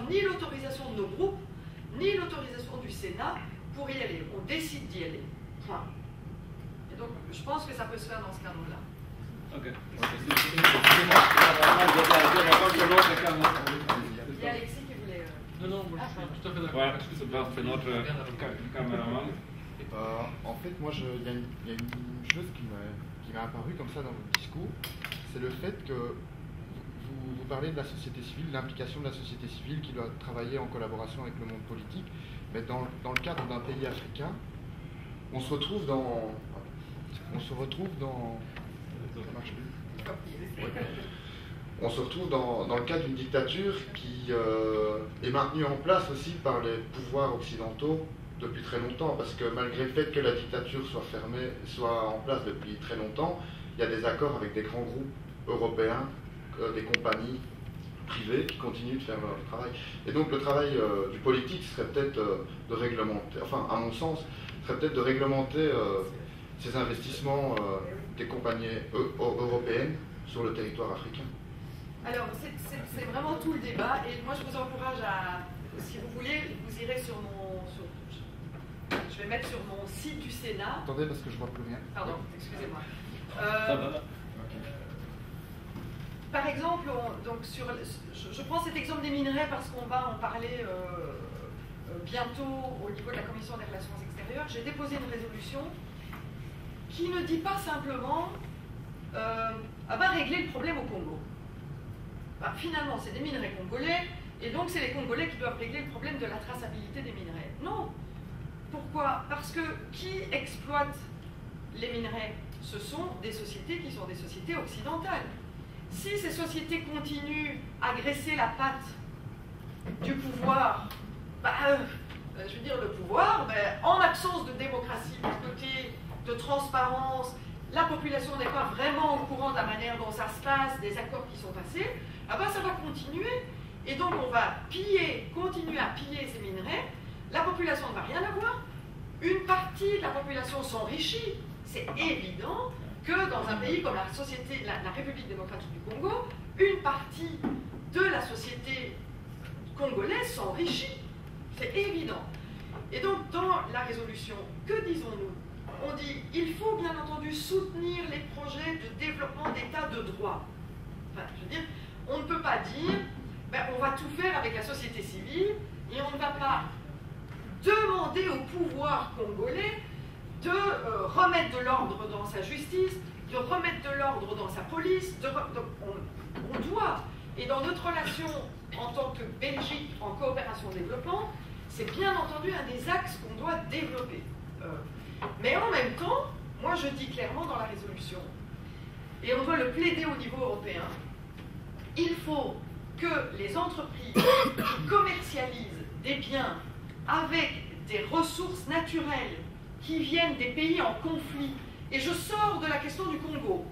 avoir ni l'autorisation de nos groupes, ni l'autorisation du Sénat pour y aller. On décide d'y aller. Point. Et donc, je pense que ça peut se faire dans ce cadre-là. Ok. Il y a Alexis qui voulait... Non, moi je suis tout à fait d'accord. Ouais, c'est parfait. Notre caméraman. En fait, moi, il y a une chose qui m'est apparue comme ça dans votre discours, c'est le fait que vous parlez de la société civile, l'implication de la société civile qui doit travailler en collaboration avec le monde politique, mais dans le cadre d'un pays africain, on se retrouve dans... Ça marche plus. On se retrouve dans le cadre d'une dictature qui est maintenue en place aussi par les pouvoirs occidentaux depuis très longtemps, parce que malgré le fait que la dictature soit en place depuis très longtemps, il y a des accords avec des grands groupes européens, des compagnies privées qui continuent de faire leur travail. Et donc le travail du politique serait peut-être de réglementer, enfin à mon sens, serait peut-être de réglementer ces investissements des compagnies européennes sur le territoire africain. Alors, c'est vraiment tout le débat, et moi je vous encourage à, si vous voulez, vous irez sur mon... je vais mettre sur mon site du Sénat. Attendez, parce que je ne vois plus rien. Pardon, excusez-moi. Ça va. Par exemple, je prends cet exemple des minerais parce qu'on va en parler bientôt au niveau de la Commission des Relations Extérieures. J'ai déposé une résolution qui ne dit pas simplement régler le problème au Congo. Finalement, c'est des minerais congolais, et donc c'est les Congolais qui doivent régler le problème de la traçabilité des minerais. Non. Pourquoi? Parce que qui exploite les minerais? Ce sont des sociétés qui sont des sociétés occidentales. Si ces sociétés continuent à graisser la patte du pouvoir, je veux dire le pouvoir, en absence de démocratie d'un côté, de transparence, la population n'est pas vraiment au courant de la manière dont ça se passe, des accords qui sont passés, ça va continuer. Et donc on va continuer à piller ces minerais, la population ne va rien avoir, une partie de la population s'enrichit. C'est évident que dans un pays comme la République démocratique du Congo, une partie de la société congolaise s'enrichit. C'est évident. Et donc dans la résolution, que disons-nous? On dit il faut bien entendu soutenir les projets de développement d'état de droit. Je veux dire, on ne peut pas dire on va tout faire avec la société civile et on ne va pas demander au pouvoir congolais de remettre de l'ordre dans sa justice, de remettre de l'ordre dans sa police. On doit. Et dans notre relation en tant que Belgique en coopération développement, c'est bien entendu un des axes qu'on doit développer. Mais en même temps, moi je dis clairement dans la résolution, et on doit le plaider au niveau européen, il faut que les entreprises qui commercialisent des biens avec des ressources naturelles qui viennent des pays en conflit, et je sors de la question du Congo,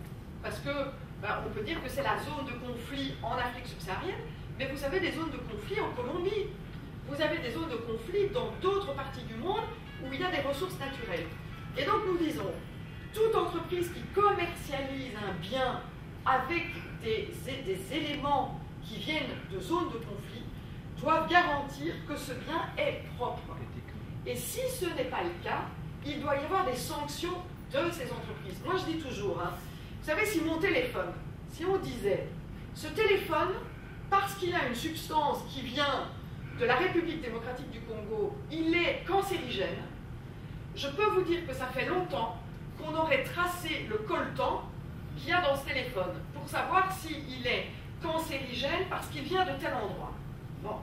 parce que on peut dire que c'est la zone de conflit en Afrique subsaharienne, mais vous avez des zones de conflit en Colombie, vous avez des zones de conflit dans d'autres parties du monde où il y a des ressources naturelles. Et donc nous disons, toute entreprise qui commercialise un bien avec des éléments qui viennent de zones de conflit doivent garantir que ce bien est propre. Et si ce n'est pas le cas, il doit y avoir des sanctions de ces entreprises. Moi je dis toujours, vous savez, si mon téléphone, si on disait, ce téléphone, parce qu'il a une substance qui vient de la République démocratique du Congo, il est cancérigène, je peux vous dire que ça fait longtemps qu'on aurait tracé le coltan qu'il y a dans ce téléphone pour savoir s'il est cancérigène parce qu'il vient de tel endroit. Bon,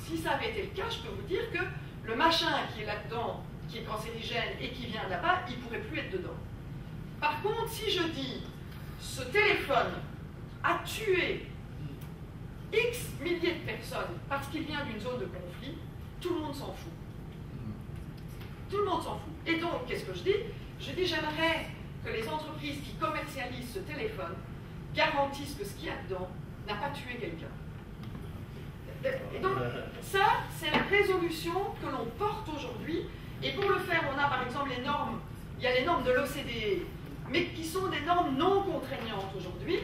si ça avait été le cas, je peux vous dire que le machin qui est là-dedans, qui est cancérigène et qui vient là-bas, il ne pourrait plus être dedans. Par contre, si je dis ce téléphone a tué X milliers de personnes parce qu'il vient d'une zone de conflit, tout le monde s'en fout. Tout le monde s'en fout. Et donc, qu'est-ce que je dis? Je dis, j'aimerais que les entreprises qui commercialisent ce téléphone garantissent que ce qu'il y a dedans n'a pas tué quelqu'un. Et donc, ça, c'est la résolution que l'on porte aujourd'hui. Et pour le faire, on a par exemple les normes, il y a les normes de l'OCDE, mais qui sont des normes non contraignantes aujourd'hui.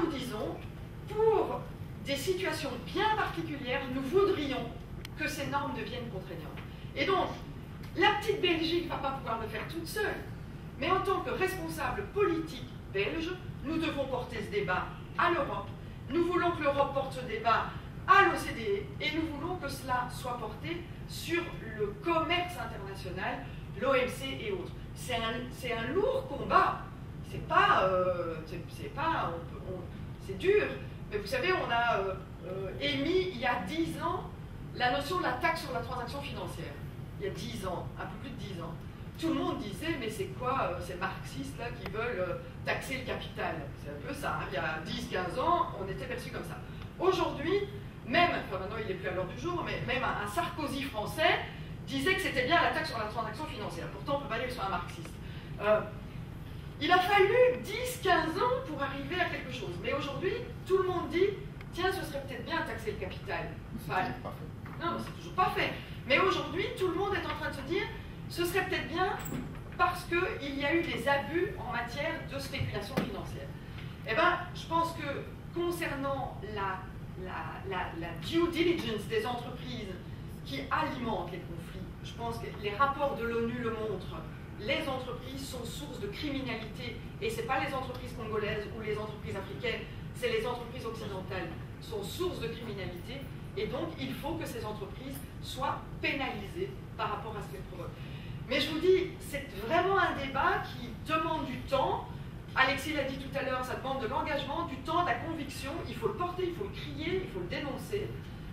Nous disons, pour des situations bien particulières, nous voudrions que ces normes deviennent contraignantes. Et donc, la petite Belgique ne va pas pouvoir le faire toute seule, mais en tant que responsable politique belge, nous devons porter ce débat à l'Europe. Nous voulons que l'Europe porte ce débat à l'OCDE et nous voulons que cela soit porté sur le commerce international, l'OMC et autres. C'est un lourd combat. C'est dur. Mais vous savez, on a émis il y a 10 ans la notion de la taxe sur la transaction financière. Il y a 10 ans, un peu plus de 10 ans. Tout le monde disait, mais c'est quoi ces marxistes-là qui veulent taxer le capital? C'est un peu ça. Hein. Il y a 10-15 ans, on était perçu comme ça. Aujourd'hui, même, enfin maintenant il n'est plus à l'heure du jour, mais même un Sarkozy français disait que c'était bien la taxe sur la transaction financière. Pourtant, on ne peut pas dire qu'ils sont un marxiste. Il a fallu 10-15 ans pour arriver à quelque chose. Mais aujourd'hui, tout le monde dit, tiens, ce serait peut-être bien taxer le capital. Non, c'est toujours pas fait. Mais aujourd'hui, tout le monde est en train de se dire, ce serait peut-être bien parce qu'il y a eu des abus en matière de spéculation financière. Eh bien, je pense que concernant la due diligence des entreprises qui alimentent les conflits, je pense que les rapports de l'ONU le montrent, les entreprises sont source de criminalité, et ce n'est pas les entreprises congolaises ou les entreprises africaines, c'est les entreprises occidentales sont source de criminalité, et donc il faut que ces entreprises soient pénalisées par rapport à ce qu'elles provoquent. Mais je vous dis, c'est vraiment un débat qui demande du temps. Alexis l'a dit tout à l'heure, ça demande de l'engagement, du temps, de la conviction. Il faut le porter, il faut le crier, il faut le dénoncer.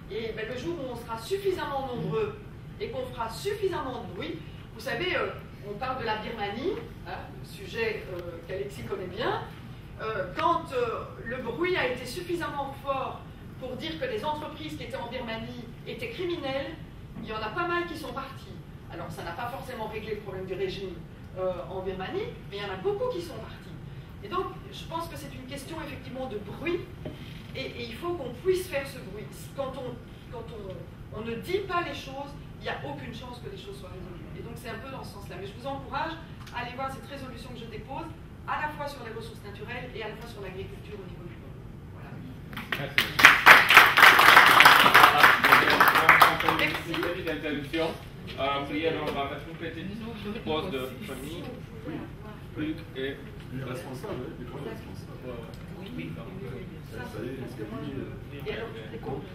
Et ben, le jour où on sera suffisamment nombreux et qu'on fera suffisamment de bruit, vous savez, on parle de la Birmanie, hein, le sujet qu'Alexis connaît bien. Quand le bruit a été suffisamment fort pour dire que les entreprises qui étaient en Birmanie étaient criminelles, il y en a pas mal qui sont partis. Alors ça n'a pas forcément réglé le problème du régime en Birmanie, mais il y en a beaucoup qui sont partis. Et donc je pense que c'est une question effectivement de bruit, et il faut qu'on puisse faire ce bruit. Quand on ne dit pas les choses, il n'y a aucune chance que les choses soient résolues. Et donc c'est un peu dans ce sens-là. Mais je vous encourage à aller voir cette résolution que je dépose, à la fois sur les ressources naturelles et à la fois sur l'agriculture au niveau du monde. Voilà. Merci. Merci. Une petite interruption. Prière, on va faire une petite pause de famille. Plus et responsable, les trois responsables. Oui. Ça y est, c'est fini. Et alors, les comptes.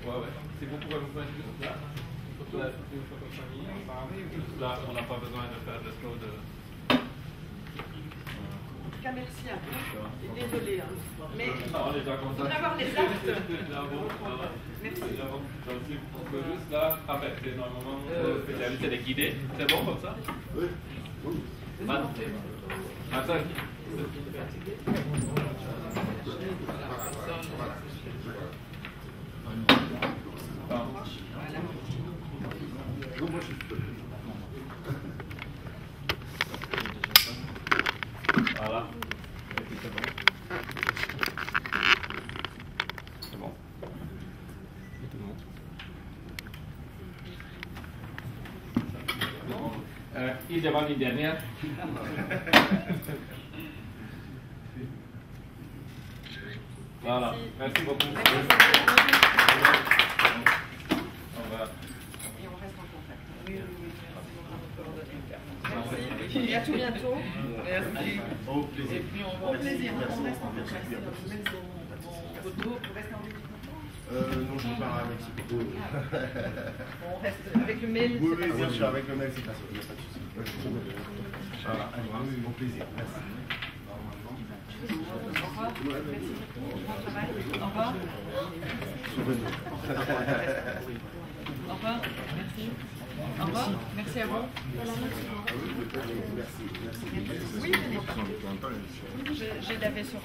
Ouais. Si vous pouvez vous mettre juste là, pour la photo de famille, là, on n'a pas besoin de faire de slow de. En tout cas, merci à vous. Et désolé, hein. Mais on est déjà content. on va avoir les actes. Merci. Donc, si on peut juste là, c'est normalement spécialité des guidés. C'est bon comme ça? Oui. Attends. Voilà. C'est bon. Il demande une dernière. Voilà. Merci beaucoup. On va. Et on reste en contact. Oui. Merci. Et à tout bientôt. Merci. Au plaisir. Et puis on va au plaisir. On reste en contact. Photo, on reste en contact. Non, je pars à Mexico. On reste avec le mail. Oui, bien sûr, avec le mail, c'est pas ça. Il n'y a pas de souci. Voilà, allez, bon plaisir. Merci. Au revoir. Merci. Bon travail. Au revoir. Au revoir. Merci. Au revoir. Merci à vous. Oui, j'ai lavé sur.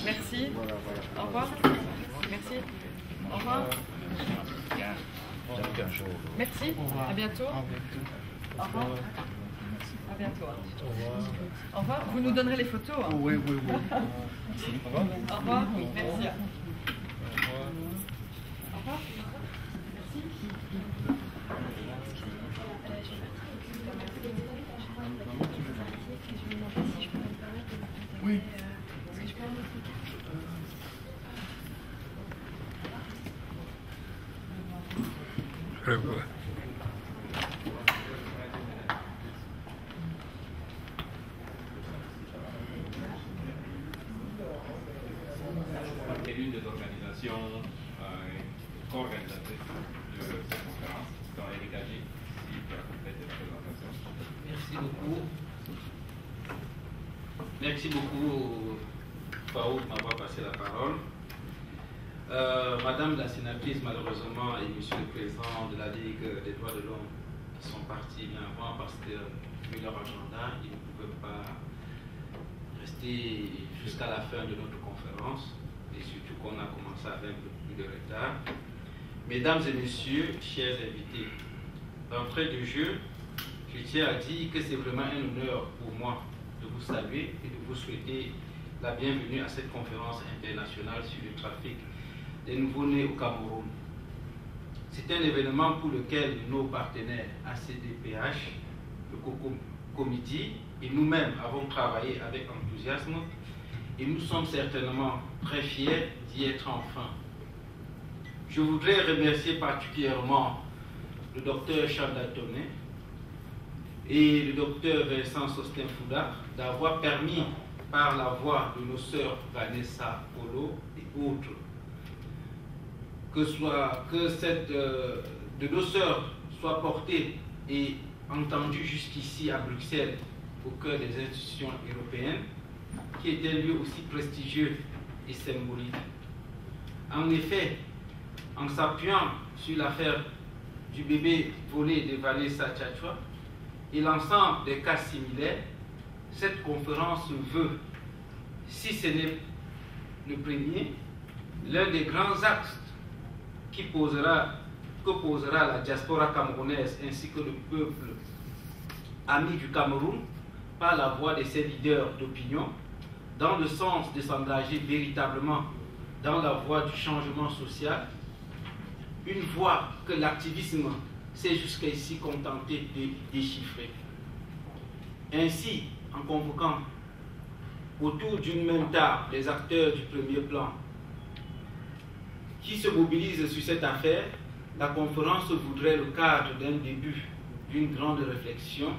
Merci. Au revoir. Merci. Au revoir. Merci. À bientôt. Au revoir. À bientôt. Au revoir. Vous nous donnerez les photos. Hein. Oui. Au revoir. Merci. Au revoir. Merci. Oui. revoir. C'est l'une des organisations co-organisatrices de cette conférence. Dans Eric Agé, si tu as complété la présentation. Merci beaucoup. Merci beaucoup, Faouk, de m'avoir passé la parole. Madame la sénatrice, malheureusement, et Monsieur le Président de la Ligue des droits de l'homme qui sont partis bien avant parce que, vu leur agenda, ils ne pouvaient pas rester jusqu'à la fin de notre conférence, et surtout qu'on a commencé avec un peu plus de retard. Mesdames et Messieurs, chers invités, d'entrée de jeu, je tiens à dire que c'est vraiment un honneur pour moi de vous saluer et de vous souhaiter la bienvenue à cette conférence internationale sur le trafic des nouveau-nés au Cameroun. C'est un événement pour lequel nos partenaires ACDPH, le COCO Committee et nous-mêmes avons travaillé avec enthousiasme et nous sommes certainement très fiers d'y être enfin. Je voudrais remercier particulièrement le docteur Chanda Toné et le docteur Vincent Sostin-Fouda d'avoir permis, par la voix de nos sœurs Vanessa Polo et autres, de nos sœurs soit portée et entendue jusqu'ici à Bruxelles, au cœur des institutions européennes, qui est un lieu aussi prestigieux et symbolique. En effet, en s'appuyant sur l'affaire du bébé volé de Vanessa Tchatchoua et l'ensemble des cas similaires, cette conférence veut, si ce n'est le premier, l'un des grands axes que posera la diaspora camerounaise ainsi que le peuple ami du Cameroun par la voix de ses leaders d'opinion, dans le sens de s'engager véritablement dans la voie du changement social, une voie que l'activisme s'est jusqu'ici contenté de déchiffrer. Ainsi, en convoquant autour d'une même table les acteurs du premier plan qui se mobilisent sur cette affaire, la conférence voudrait le cadre d'un début d'une grande réflexion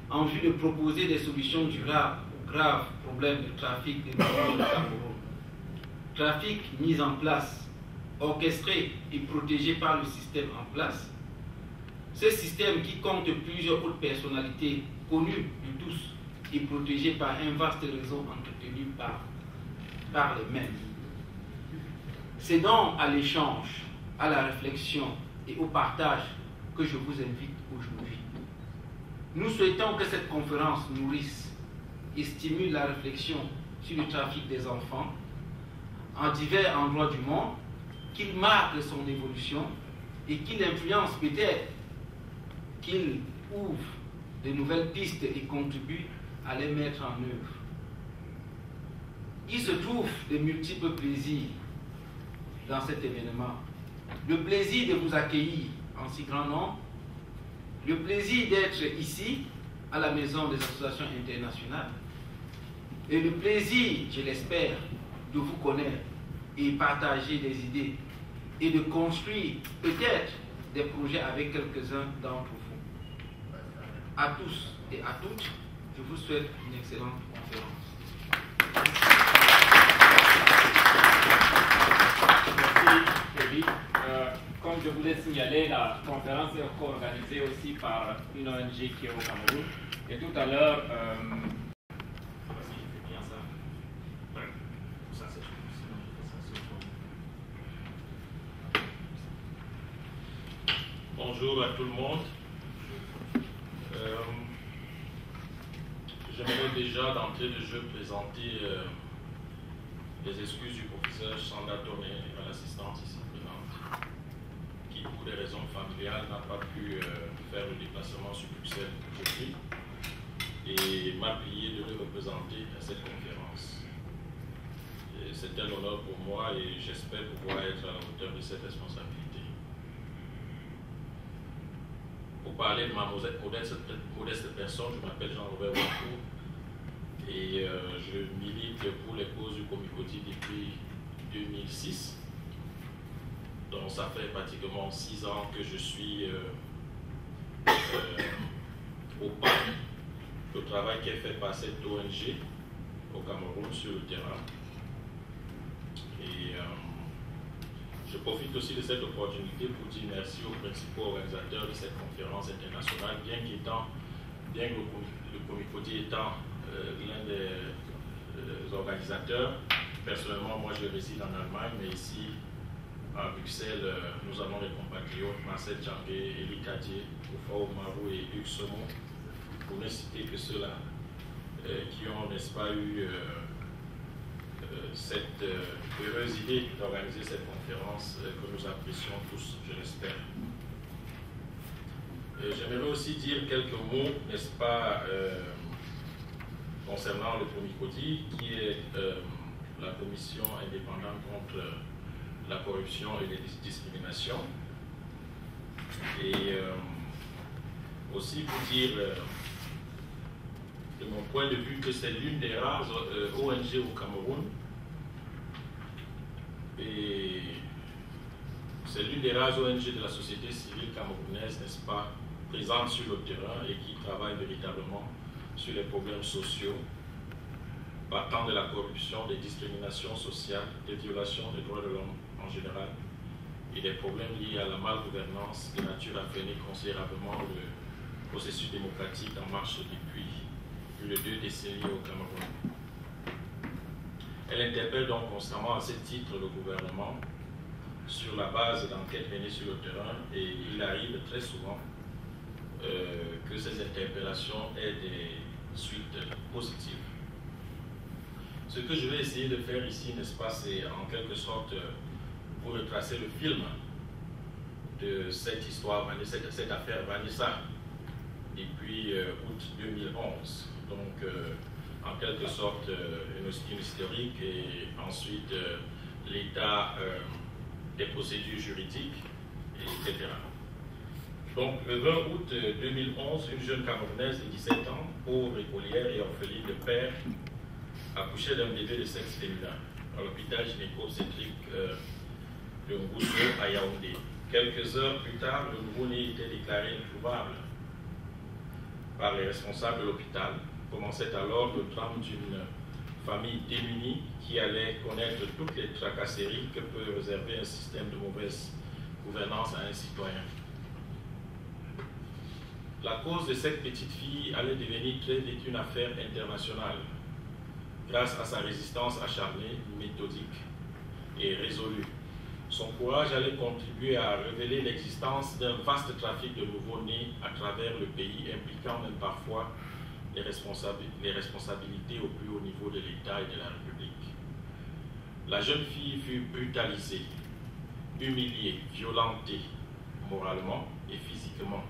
en vue de proposer des solutions durables aux graves problèmes de trafic des migrants au Cameroun. Trafic mis en place, orchestré et protégé par le système en place. Ce système qui compte plusieurs autres personnalités connues de tous et protégé par un vaste réseau entretenu par les mêmes. C'est donc à l'échange, à la réflexion et au partage que je vous invite aujourd'hui. Nous souhaitons que cette conférence nourrisse et stimule la réflexion sur le trafic des enfants en divers endroits du monde, qu'il marque son évolution et qu'il influence peut-être, qu'il ouvre de nouvelles pistes et contribue à les mettre en œuvre. Il se trouve de multiples plaisirs dans cet événement. Le plaisir de vous accueillir en si grand nombre, le plaisir d'être ici, à la Maison des associations internationales, et le plaisir, je l'espère, de vous connaître et partager des idées et de construire peut-être des projets avec quelques-uns d'entre vous. À tous et à toutes, je vous souhaite une excellente conférence. Merci, David. Comme je vous l'ai signalé, la conférence est co-organisée aussi par une ONG qui est au Cameroun. Et tout à l'heure, bonjour à tout le monde. J'aimerais déjà d'entrée de jeu présenter les excuses du professeur Chanda Toné à l'assistante ici présente, qui pour des raisons familiales n'a pas pu faire le déplacement sur Bruxelles aujourd'hui et m'a prié de le représenter à cette conférence. C'est un honneur pour moi et j'espère pouvoir être à la hauteur de cette responsabilité. Pour parler de ma modeste personne, je m'appelle Jean-Robert Wakou et je milite pour les causes du Comicoti depuis 2006. Donc ça fait pratiquement 6 ans que je suis au pas le travail qui est fait par cette ONG au Cameroun sur le terrain. Et je profite aussi de cette opportunité pour dire merci aux principaux organisateurs de cette conférence internationale, bien que le Comicodi étant l'un des organisateurs. Personnellement, moi je réside en Allemagne, mais ici à Bruxelles, nous avons des compatriotes, Marcel Djambé, Elie Kadié, Oufa Oumarou et Hugues Somon, pour ne citer que ceux-là, qui ont, n'est-ce pas, eu cette heureuse idée d'organiser cette conférence que nous apprécions tous, je l'espère. J'aimerais aussi dire quelques mots, n'est-ce pas, concernant le Comicodi, qui est la commission indépendante contre la corruption et les discriminations. Et aussi pour dire, de mon point de vue, que c'est l'une des rares ONG au Cameroun, et c'est l'une des rares ONG de la société civile camerounaise, n'est-ce pas, présente sur le terrain et qui travaille véritablement sur les problèmes sociaux, partant de la corruption, des discriminations sociales, des violations des droits de l'homme en général, et des problèmes liés à la malgouvernance de nature à freiner considérablement le processus démocratique en marche depuis plus de 2 décennies au Cameroun. Elle interpelle donc constamment à ce titre le gouvernement sur la base d'enquêtes menées sur le terrain, et il arrive très souvent que ces interpellations aient des suites positives. Ce que je vais essayer de faire ici, n'est-ce pas, c'est en quelque sorte pour retracer le film de cette histoire, de cette affaire Vanessa, depuis août 2011. Donc, en quelque sorte, une historique, et ensuite l'état des procédures juridiques, etc. Donc, le 20 août 2011, une jeune Camerounaise de 17 ans, pauvre écolière et orpheline de père, accouchait d'un bébé de sexe féminin à l'hôpital gynéco-obstétrique de Ngousso à Yaoundé. Quelques heures plus tard, le nouveau-né était déclaré introuvable par les responsables de l'hôpital. Commençait alors le drame d'une famille démunie qui allait connaître toutes les tracasseries que peut réserver un système de mauvaise gouvernance à un citoyen. La cause de cette petite fille allait devenir très vite une affaire internationale, grâce à sa résistance acharnée, méthodique et résolue. Son courage allait contribuer à révéler l'existence d'un vaste trafic de nouveau-nés à travers le pays, impliquant même parfois les responsabilités au plus haut niveau de l'État et de la République. La jeune fille fut brutalisée, humiliée, violentée, moralement et physiquement,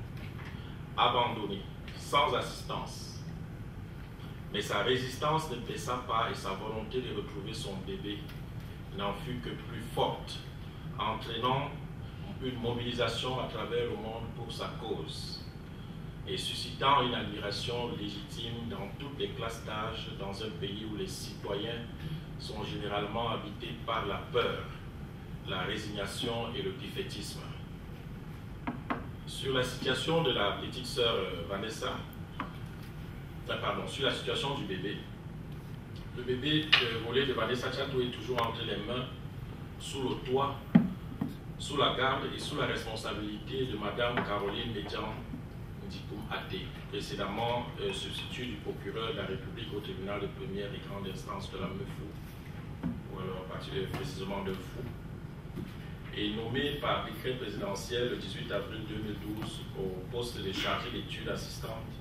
abandonnée, sans assistance. Mais sa résistance ne baissa pas et sa volonté de retrouver son bébé n'en fut que plus forte, entraînant une mobilisation à travers le monde pour sa cause et suscitant une admiration légitime dans toutes les classes d'âge dans un pays où les citoyens sont généralement habités par la peur, la résignation et le défaitisme. Sur la situation de la petite sœur Vanessa, sur la situation du bébé, le bébé volé de Vanessa Tchatou est toujours entre les mains, sous le toit, sous la garde et sous la responsabilité de Madame Caroline Médian Ndikoum Até, précédemment substitut du procureur de la République au tribunal de première et grande instance de la Meufou, ou alors précisément de Fou, et nommé par décret présidentiel le 18 avril 2012 au poste de chargé d'études assistantes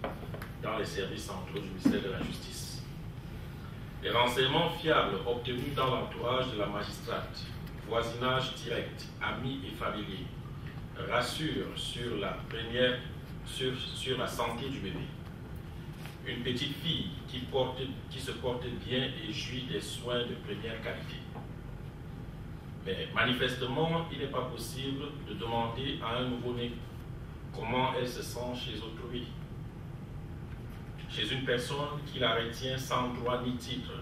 dans les services centraux du ministère de la Justice. Les renseignements fiables obtenus dans l'entourage de la magistrate, voisinage direct, amis et familiers, rassurent sur la santé du bébé. Une petite fille qui se porte bien et jouit des soins de première qualité. Mais manifestement, il n'est pas possible de demander à un nouveau-né comment elle se sent chez autrui, chez une personne qui la retient sans droit ni titre,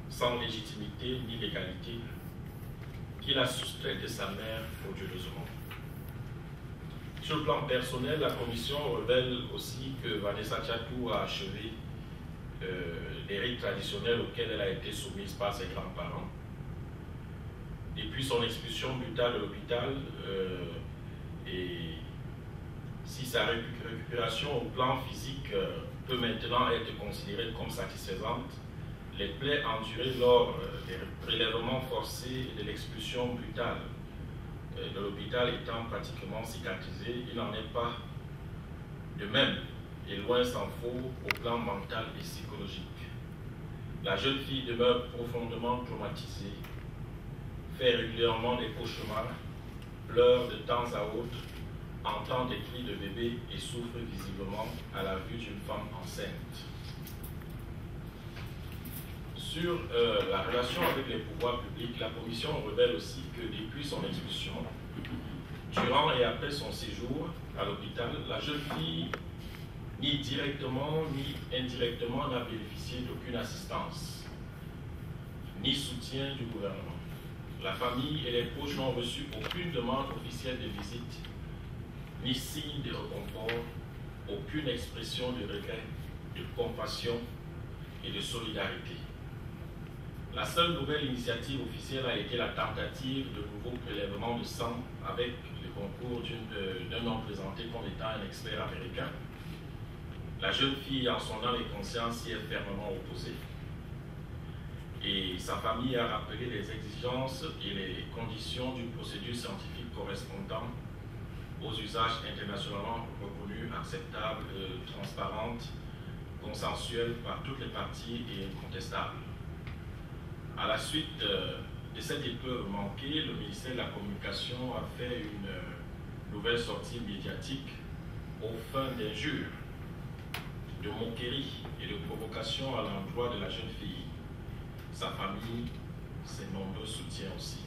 sans légitimité ni légalité, qu'il a soustraite de sa mère frauduleusement. Sur le plan personnel, la commission révèle aussi que Vanessa Tchatou a achevé les rites traditionnels auxquels elle a été soumise par ses grands-parents. Depuis son expulsion brutale de l'hôpital, et si sa récupération au plan physique peut maintenant être considérée comme satisfaisante, les plaies endurées lors des prélèvements forcés et de l'expulsion brutale de l'hôpital étant pratiquement cicatrisées, il n'en est pas de même, et loin s'en faut, au plan mental et psychologique. La jeune fille demeure profondément traumatisée, fait régulièrement des cauchemars, pleure de temps à autre, entend des cris de bébé et souffre visiblement à la vue d'une femme enceinte. Sur la relation avec les pouvoirs publics, la commission révèle aussi que depuis son expulsion, durant et après son séjour à l'hôpital, la jeune fille, ni directement ni indirectement, n'a bénéficié d'aucune assistance, ni soutien du gouvernement. La famille et les proches n'ont reçu aucune demande officielle de visite, ni signe de réconfort, aucune expression de regret, de compassion et de solidarité. La seule nouvelle initiative officielle a été la tentative de nouveau prélèvement de sang avec le concours d'un homme présenté comme étant un expert américain. La jeune fille, en son âme et conscience, s'y est fermement opposée. Et sa famille a rappelé les exigences et les conditions d'une procédure scientifique correspondant aux usages internationalement reconnus, acceptables, transparentes, consensuelles par toutes les parties et incontestables. À la suite de cette épreuve manquée, le ministère de la Communication a fait une nouvelle sortie médiatique aux fins d'injures, de moqueries et de provocations à l'endroit de la jeune fille, sa famille, ses nombreux soutiens aussi.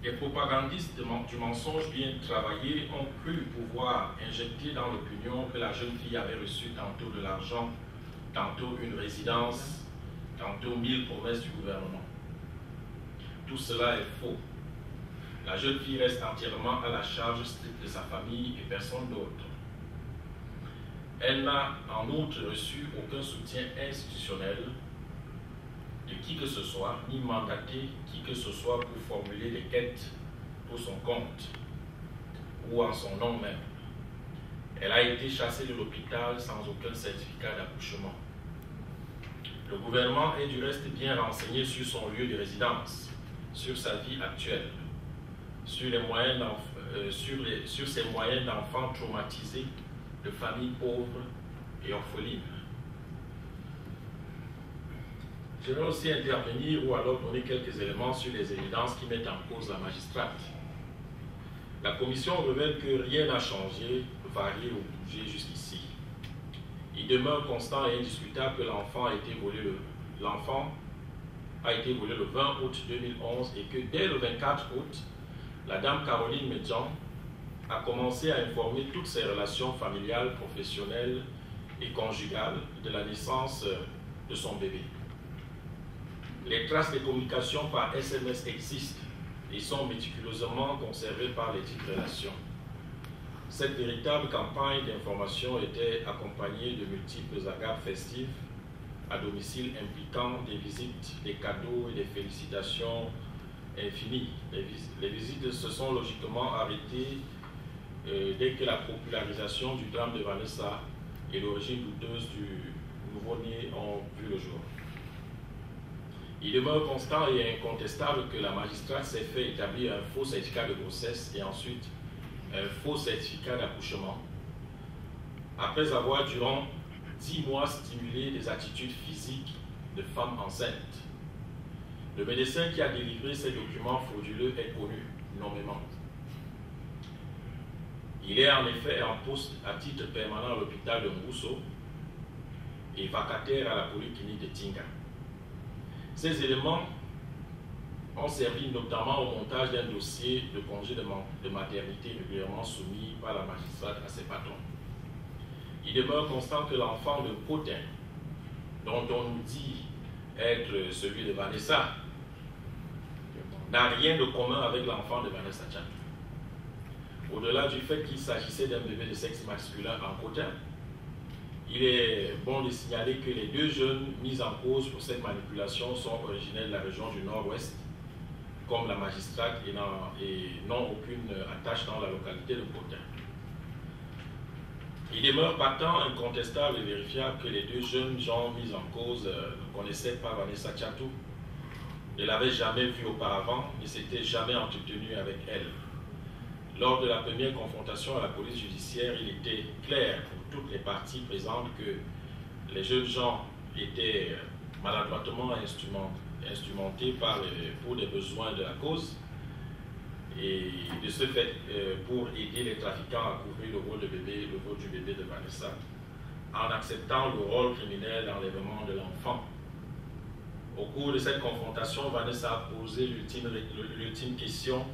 Les propagandistes du mensonge bien travaillés ont cru pouvoir injecter dans l'opinion que la jeune fille avait reçu tantôt de l'argent, tantôt une résidence, tantôt 1000 promesses du gouvernement. Tout cela est faux. La jeune fille reste entièrement à la charge stricte de sa famille et personne d'autre. Elle n'a en outre reçu aucun soutien institutionnel de qui que ce soit, ni mandaté qui que ce soit pour formuler des quêtes pour son compte ou en son nom même. Elle a été chassée de l'hôpital sans aucun certificat d'accouchement. Le gouvernement est du reste bien renseigné sur son lieu de résidence, sur sa vie actuelle, sur ses moyens d'enfants traumatisés, de familles pauvres et orphelines. Je vais aussi intervenir ou alors donner quelques éléments sur les évidences qui mettent en cause la magistrate. La commission révèle que rien n'a changé, varié ou bougé jusqu'ici. Il demeure constant et indiscutable que l'enfant a été volé le 20 août 2011 et que dès le 24 août, la dame Caroline Medjan a commencé à informer toutes ses relations familiales, professionnelles et conjugales de la naissance de son bébé. Les traces de communication par SMS existent et sont méticuleusement conservées par les dites relations. Cette véritable campagne d'information était accompagnée de multiples agapes festives à domicile impliquant des visites, des cadeaux et des félicitations infinies. Les visites se sont logiquement arrêtées dès que la popularisation du drame de Vanessa et l'origine douteuse du nouveau-né ont vu le jour. Il demeure constant et incontestable que la magistrate s'est fait établir un faux certificat de grossesse et ensuite un faux certificat d'accouchement, après avoir durant 10 mois stimulé des attitudes physiques de femmes enceintes. Le médecin qui a délivré ces documents frauduleux est connu nommément. Il est en effet en poste à titre permanent à l'hôpital de Mousso et vacataire à la polyclinique de Tinga. Ces éléments ont servi notamment au montage d'un dossier de congé de maternité régulièrement soumis par la magistrate à ses patrons. Il demeure constant que l'enfant de Potin, dont on nous dit être celui de Vanessa, n'a rien de commun avec l'enfant de Vanessa Tchatchoue. Au-delà du fait qu'il s'agissait d'un bébé de sexe masculin en quota, il est bon de signaler que les 2 jeunes mis en cause pour cette manipulation sont originaires de la région du Nord-Ouest, comme la magistrate, et n'ont aucune attache dans la localité de Potin. Il demeure partant incontestable et vérifiable que les 2 jeunes gens mis en cause ne connaissaient pas Vanessa Tchatchoue, ne l'avaient jamais vue auparavant, ne s'étaient jamais entretenus avec elle. Lors de la première confrontation à la police judiciaire, il était clair pour toutes les parties présentes que les jeunes gens étaient maladroitement instrumentés pour des besoins de la cause, et de ce fait, pour aider les trafiquants à couvrir le rôle du bébé de Vanessa, en acceptant le rôle criminel d'enlèvement de l'enfant. Au cours de cette confrontation, Vanessa a posé l'ultime question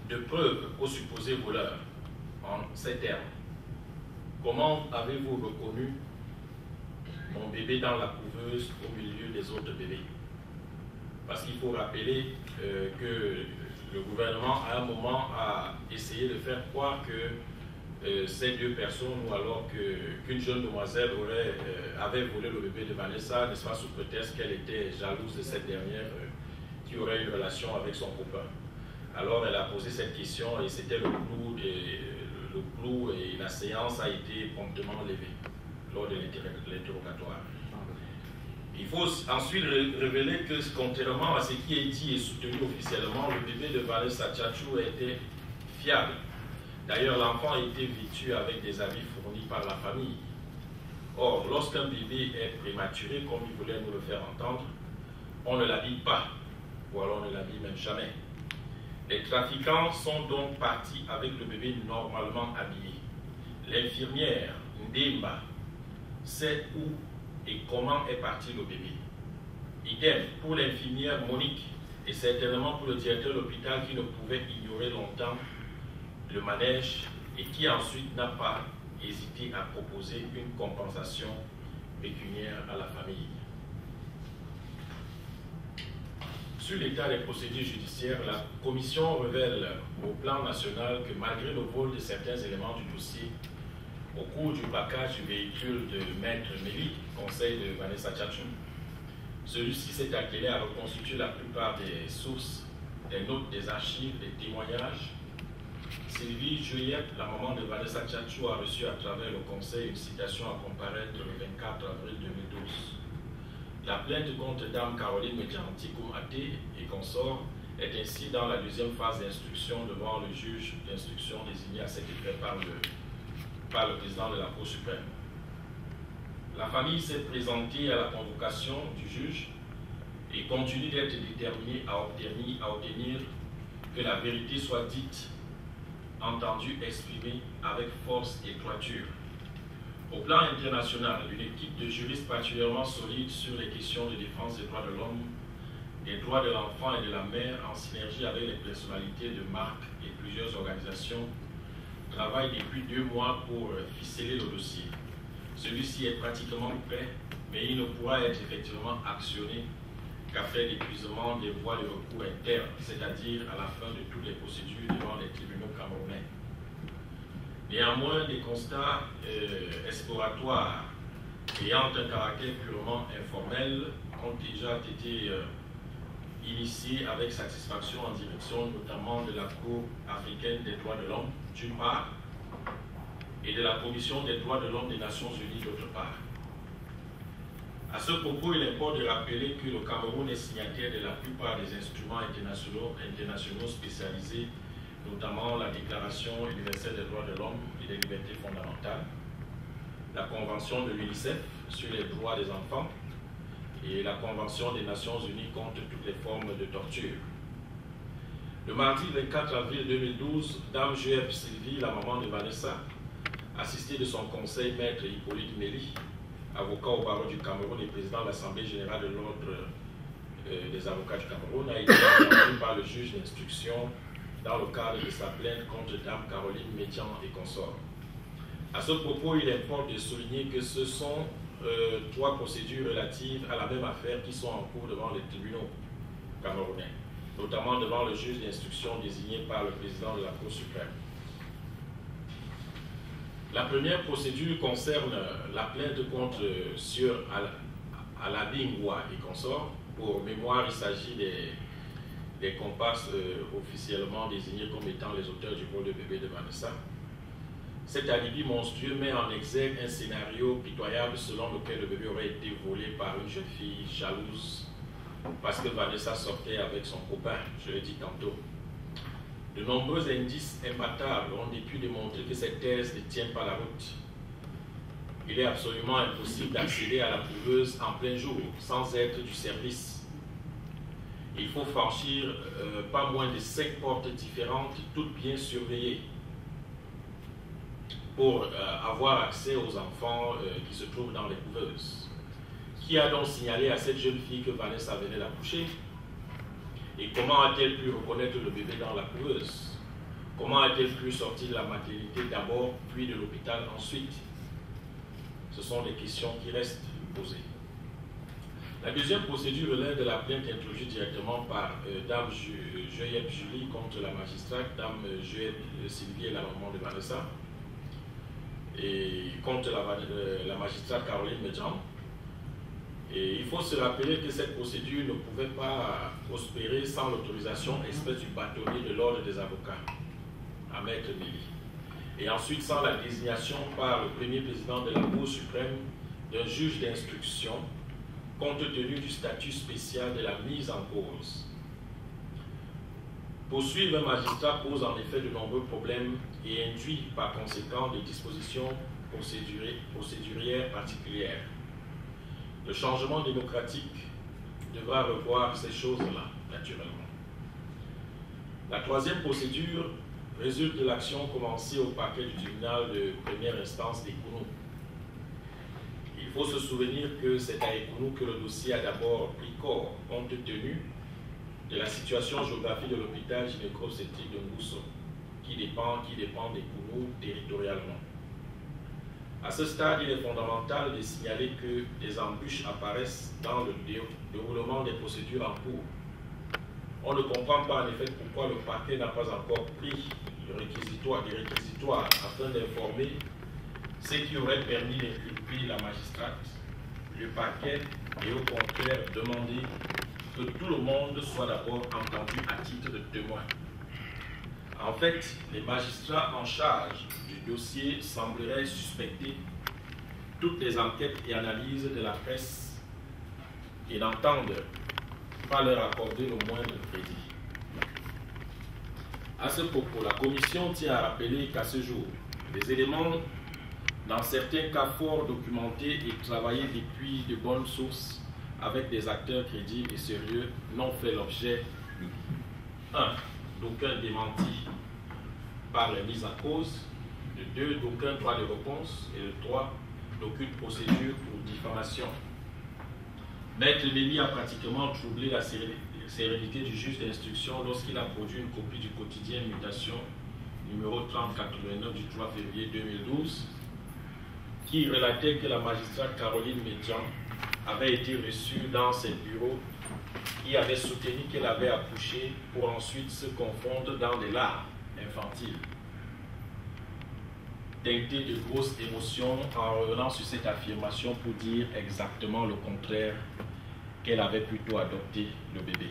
de preuve au supposé voleur, en ces termes. Comment avez-vous reconnu mon bébé dans la couveuse au milieu des autres bébés? Parce qu'il faut rappeler que le gouvernement, à un moment, a essayé de faire croire que ces 2 personnes, ou alors qu'une jeune demoiselle avait volé le bébé de Vanessa, n'est-ce pas, sous prétexte qu'elle était jalouse de cette dernière qui aurait une relation avec son copain. Alors elle a posé cette question et c'était le clou et la séance a été promptement levée lors de l'interrogatoire. Il faut ensuite révéler que, contrairement à ce qui est dit et soutenu officiellement, le bébé de Vanessa Tchatchoue était fiable. D'ailleurs, l'enfant a été vêtu avec des habits fournis par la famille. Or, lorsqu'un bébé est prématuré, comme il voulait nous le faire entendre, on ne l'habille pas, ou alors on ne l'habille même jamais. Les trafiquants sont donc partis avec le bébé normalement habillé. L'infirmière, Ndemba, sait où et comment est parti le bébé. Idem pour l'infirmière Monique et certainement pour le directeur de l'hôpital qui ne pouvait ignorer longtemps le manège et qui ensuite n'a pas hésité à proposer une compensation pécuniaire à la famille. Sur l'état des procédures judiciaires, la commission révèle au plan national que malgré le vol de certains éléments du dossier, au cours du braquage du véhicule de Maître Méli, conseil de Vanessa Tchatchoue, celui-ci s'est attelé à reconstituer la plupart des sources, des notes, des archives, des témoignages. Sylvie Juliette, la maman de Vanessa Tchatchoue, a reçu à travers le conseil une citation à comparaître le 24 avril 2012. La plainte contre Dame Caroline Medjanti-Koum-Até et consorts est ainsi dans la 2e phase d'instruction devant le juge d'instruction désigné à cet effet par le président de la Cour suprême. La famille s'est présentée à la convocation du juge et continue d'être déterminée à obtenir que la vérité soit dite, entendue, exprimée avec force et droiture. Au plan international, une équipe de juristes particulièrement solide sur les questions de défense des droits de l'homme, des droits de l'enfant et de la mère, en synergie avec les personnalités de marque et plusieurs organisations, travaille depuis 2 mois pour ficeler le dossier. Celui-ci est pratiquement prêt, mais il ne pourra être effectivement actionné qu'après l'épuisement des voies de recours internes, c'est-à-dire à la fin de toutes les procédures devant les tribunaux camerounais. Néanmoins, des constats exploratoires ayant un caractère purement informel ont déjà été initiés avec satisfaction en direction notamment de la Cour africaine des droits de l'homme, d'une part, et de la Commission des droits de l'homme des Nations Unies, d'autre part. À ce propos, il importe de rappeler que le Cameroun est signataire de la plupart des instruments internationaux spécialisés, notamment la Déclaration universelle des droits de l'homme et des libertés fondamentales, la Convention de l'UNICEF sur les droits des enfants et la Convention des Nations Unies contre toutes les formes de torture. Le mardi 24 avril 2012, Dame Juep Sylvie, la maman de Vanessa, assistée de son conseil maître Hippolyte Méli, avocat au barreau du Cameroun et président de l'Assemblée générale de l'Ordre des avocats du Cameroun, a été entendue par le juge d'instruction dans le cadre de sa plainte contre Dame Caroline Médian et consorts. À ce propos, il importe de souligner que ce sont 3 procédures relatives à la même affaire qui sont en cours devant les tribunaux camerounais, notamment devant le juge d'instruction désigné par le président de la Cour suprême. La première procédure concerne la plainte contre Sieur Alabingwa et consorts. Pour mémoire, il s'agit des comparses officiellement désignés comme étant les auteurs du vol de bébé de Vanessa. Cet alibi monstrueux met en exergue un scénario pitoyable selon lequel le bébé aurait été volé par une jeune fille jalouse parce que Vanessa sortait avec son copain, je l'ai dit tantôt. De nombreux indices imbattables ont pu démontrer que cette thèse ne tient pas la route. Il est absolument impossible d'accéder à la couveuse en plein jour sans être du service. Il faut franchir pas moins de 5 portes différentes, toutes bien surveillées, pour avoir accès aux enfants qui se trouvent dans les couveuses. Qui a donc signalé à cette jeune fille que Vanessa venait d'accoucher? Et comment a-t-elle pu reconnaître le bébé dans la couveuse? Comment a-t-elle pu sortir de la maternité d'abord, puis de l'hôpital ensuite? Ce sont des questions qui restent posées. La deuxième procédure relève de la plainte introduite directement par Dame Joyette Julie contre la magistrate, Dame Joyette Sylvie et la maman de Vanessa, et contre la magistrate Caroline Medjan. Et il faut se rappeler que cette procédure ne pouvait pas prospérer sans l'autorisation expresse du bâtonnier de l'ordre des avocats, à Maître Nelly. Et ensuite sans la désignation par le premier président de la Cour suprême d'un juge d'instruction, compte tenu du statut spécial de la mise en cause. Poursuivre un magistrat pose en effet de nombreux problèmes et induit par conséquent des dispositions procédurières particulières. Le changement démocratique devra revoir ces choses-là, naturellement. La troisième procédure résulte de l'action commencée au parquet du tribunal de première instance d'Ekounou. Il faut se souvenir que c'est à Ekounou que le dossier a d'abord pris corps, compte tenu de la situation géographique de l'hôpital gynéco-obstétrique de Ngousso, qui dépend d'Ekounou territorialement. À ce stade, il est fondamental de signaler que des embûches apparaissent dans le déroulement des procédures en cours. On ne comprend pas en effet pourquoi le parquet n'a pas encore pris des réquisitoires afin d'informer ce qui aurait permis d'inculper la magistrate. Le parquet est au contraire demandé que tout le monde soit d'abord entendu à titre de témoin. En fait, les magistrats en charge du dossier sembleraient suspecter toutes les enquêtes et analyses de la presse et n'entendent pas leur accorder le moindre crédit. À ce propos, la Commission tient à rappeler qu'à ce jour, les éléments, dans certains cas fort documentés et travaillés depuis de bonnes sources avec des acteurs crédibles et sérieux, n'ont fait l'objet 1. d'aucun démenti par les mises en cause, de 2. d'aucun droit de réponse et de 3. d'aucune procédure pour diffamation. Maître Nelly a pratiquement troublé la sérénité du juge d'instruction lorsqu'il a produit une copie du quotidien Mutation numéro 3089 du 3 février 2012 qui relatait que la magistrate Caroline Medjan avait été reçue dans ses bureaux et avait soutenu qu'elle avait accouché pour ensuite se confondre dans des larmes infantiles. Teinté de grosses émotions en revenant sur cette affirmation pour dire exactement le contraire, qu'elle avait plutôt adopté le bébé.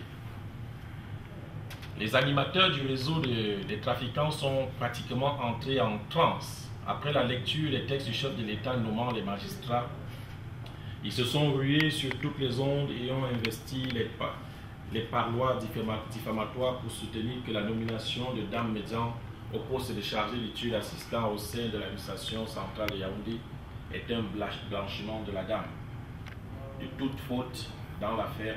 Les animateurs du réseau des trafiquants sont pratiquement entrés en transe. Après la lecture des textes du chef de l'État nommant les magistrats, ils se sont rués sur toutes les ondes et ont investi les parloirs diffamatoires pour soutenir que la nomination de Dame Medjan au poste de chargé d'études assistant au sein de l'administration centrale de Yaoundé est un blanchiment de la dame, de toute faute dans l'affaire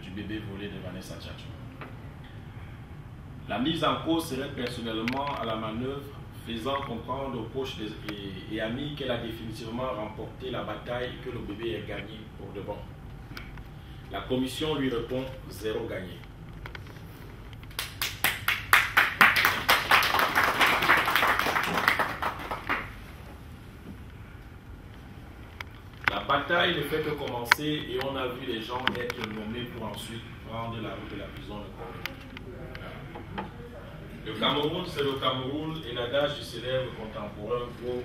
du bébé volé de Vanessa Tchatchou. La mise en cause serait personnellement à la manœuvre, faisant comprendre aux proches et amis qu'elle a définitivement remporté la bataille et que le bébé est gagné pour de bon. La commission lui répond 0 gagné. La bataille ne fait que commencer et on a vu les gens être nommés pour ensuite prendre la route de la prison de Corée. Le Cameroun, c'est le Cameroun et l'adage du célèbre contemporain vaut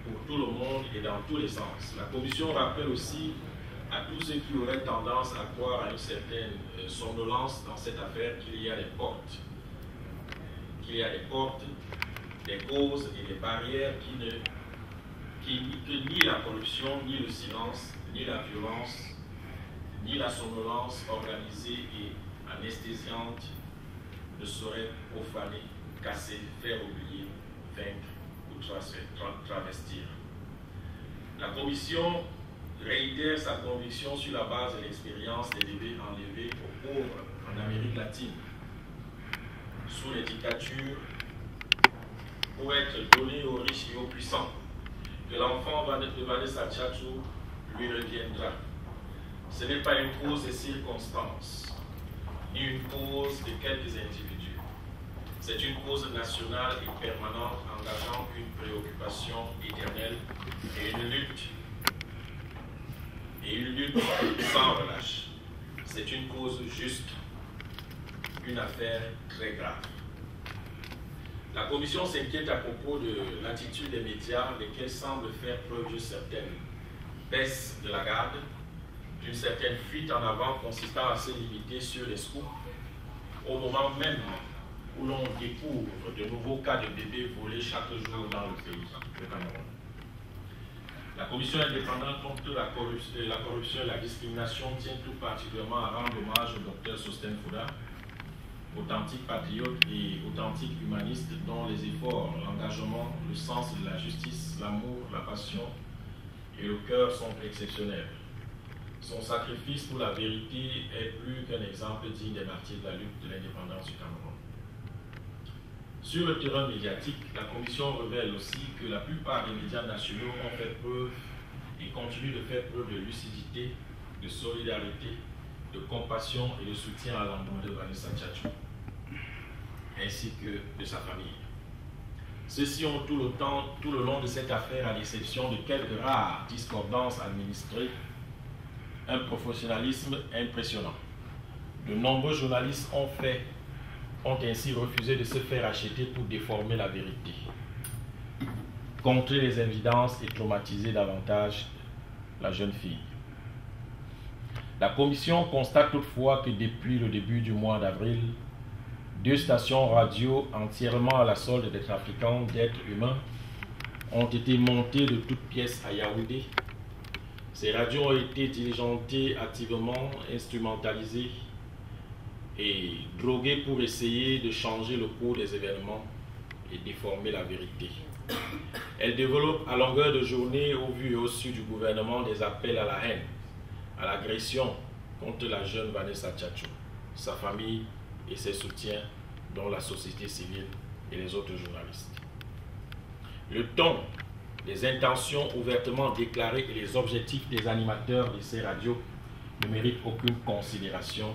pour tout le monde et dans tous les sens. La commission rappelle aussi à tous ceux qui auraient tendance à croire à une certaine somnolence dans cette affaire qu'il y a des portes. Qu'il y a des portes, des causes et des barrières que ni la corruption, ni le silence, ni la violence, ni la somnolence organisée et anesthésiante ne sauraient profaner, casser, faire oublier, vaincre ou travestir. La commission réitère sa conviction sur la base de l'expérience des bébés enlevés aux pauvres en Amérique latine, sous les dictatures, pour être donnés aux riches et aux puissants, que l'enfant de Vanessa Tchatchou lui reviendra. Ce n'est pas une cause de circonstances, ni une cause de quelques individus. C'est une cause nationale et permanente engageant une préoccupation éternelle et une lutte sans relâche. C'est une cause juste, une affaire très grave. La commission s'inquiète à propos de l'attitude des médias, lesquels semblent faire preuve d'une certaine baisse de la garde, d'une certaine fuite en avant consistant à se limiter sur les scoops, au moment même où l'on découvre de nouveaux cas de bébés volés chaque jour dans le pays, le Cameroun. La commission indépendante contre la corruption et la discrimination tient tout particulièrement à rendre hommage au docteur Sosten Fouda, authentique patriote et authentique humaniste dont les efforts, l'engagement, le sens de la justice, l'amour, la passion et le cœur sont exceptionnels. Son sacrifice pour la vérité est plus qu'un exemple digne des martyrs de la lutte de l'indépendance du Cameroun. Sur le terrain médiatique, la Commission révèle aussi que la plupart des médias nationaux ont fait preuve et continuent de faire preuve de lucidité, de solidarité, de compassion et de soutien à l'endroit de Vanessa Tchatchou, ainsi que de sa famille. Ceux-ci ont tout le long de cette affaire, à l'exception de quelques rares discordances administrées, un professionnalisme impressionnant. De nombreux journalistes ont ainsi refusé de se faire acheter pour déformer la vérité, contrer les évidences et traumatiser davantage la jeune fille. La commission constate toutefois que depuis le début du mois d'avril, 2 stations radio entièrement à la solde des trafiquants d'êtres humains ont été montées de toutes pièces à Yaoundé. Ces radios ont été diligentées, activement instrumentalisées et droguées pour essayer de changer le cours des événements et déformer la vérité. Elles développent à longueur de journée, au vu et au su du gouvernement, des appels à la haine, à l'agression contre la jeune Vanessa Tchatchou, sa famille et ses soutiens, dont la société civile et les autres journalistes. Le ton, les intentions ouvertement déclarées et les objectifs des animateurs de ces radios ne méritent aucune considération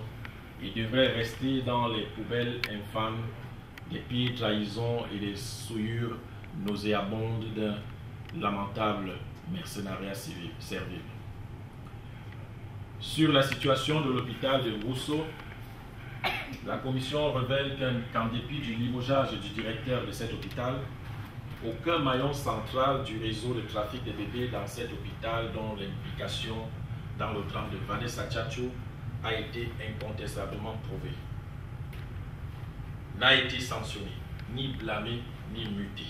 et devraient rester dans les poubelles infâmes des pires trahisons et des souillures nauséabondes d'un lamentable mercenariat servile. Sur la situation de l'hôpital de Rousseau, la commission révèle qu'en dépit du limogeage du directeur de cet hôpital, aucun maillon central du réseau de trafic des bébés dans cet hôpital, dont l'implication dans le drame de Vanessa Tchatchou a été incontestablement prouvé, n'a été sanctionné, ni blâmé, ni muté.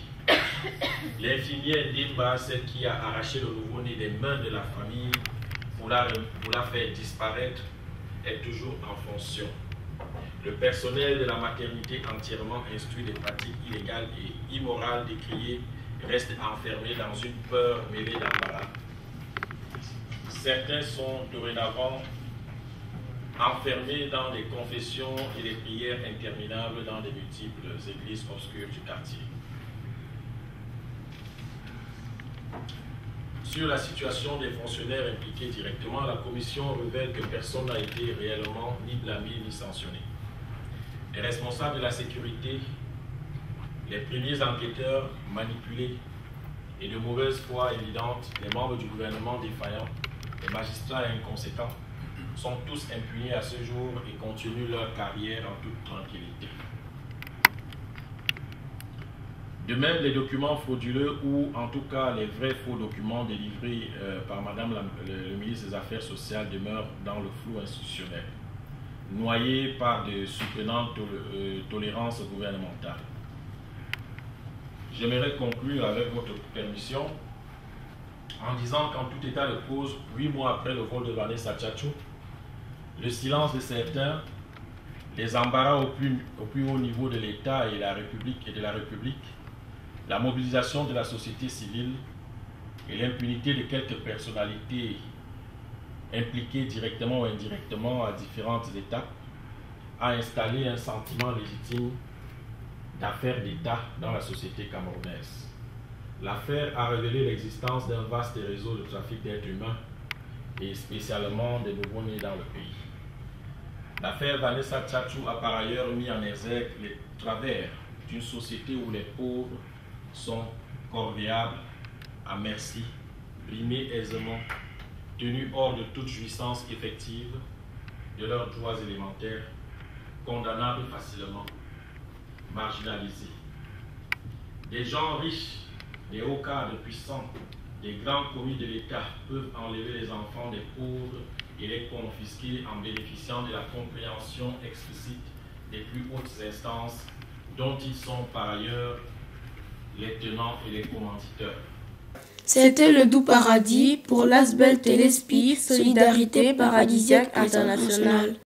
L'infirmière Dimba, celle qui a arraché le nouveau-né des mains de la famille pour la faire disparaître, est toujours en fonction. Le personnel de la maternité, entièrement instruit des pratiques illégales et immorales décriées, reste enfermé dans une peur mêlée d'embarras. Certains sont dorénavant enfermés dans des confessions et des prières interminables dans des multiples églises obscures du quartier. Sur la situation des fonctionnaires impliqués directement, la commission révèle que personne n'a été réellement ni blâmé ni sanctionné. Les responsables de la sécurité, les premiers enquêteurs manipulés et de mauvaise foi évidente, les membres du gouvernement défaillant, Les magistrats inconséquents sont tous impunis à ce jour et continuent leur carrière en toute tranquillité. De même, les documents frauduleux ou en tout cas les vrais faux documents délivrés par Madame le ministre des Affaires sociales demeurent dans le flou institutionnel, noyés par de surprenantes tolérances gouvernementales. J'aimerais conclure avec votre permission en disant qu'en tout état de cause, 8 mois après le vol de Vanessa Tchatchou, le silence de certains, les embarras au plus haut niveau de l'État et de la République, la mobilisation de la société civile et l'impunité de quelques personnalités impliquées directement ou indirectement à différentes étapes a installé un sentiment légitime d'affaires d'État dans la société camerounaise. L'affaire a révélé l'existence d'un vaste réseau de trafic d'êtres humains et spécialement des nouveau-nés dans le pays. L'affaire Vanessa Tchatchou a par ailleurs mis en exergue les travers d'une société où les pauvres sont corvéables, à merci, brimés aisément, tenus hors de toute jouissance effective de leurs droits élémentaires, condamnables facilement, marginalisés. Des gens riches, des hauts cadres puissants, des grands commis de l'État peuvent enlever les enfants des pauvres et les confisquer en bénéficiant de la compréhension explicite des plus hautes instances dont ils sont par ailleurs les tenants et les commanditeurs. C'était le Doux Paradis pour l'Asbel Téléspi, Solidarité Paradisiaque Internationale.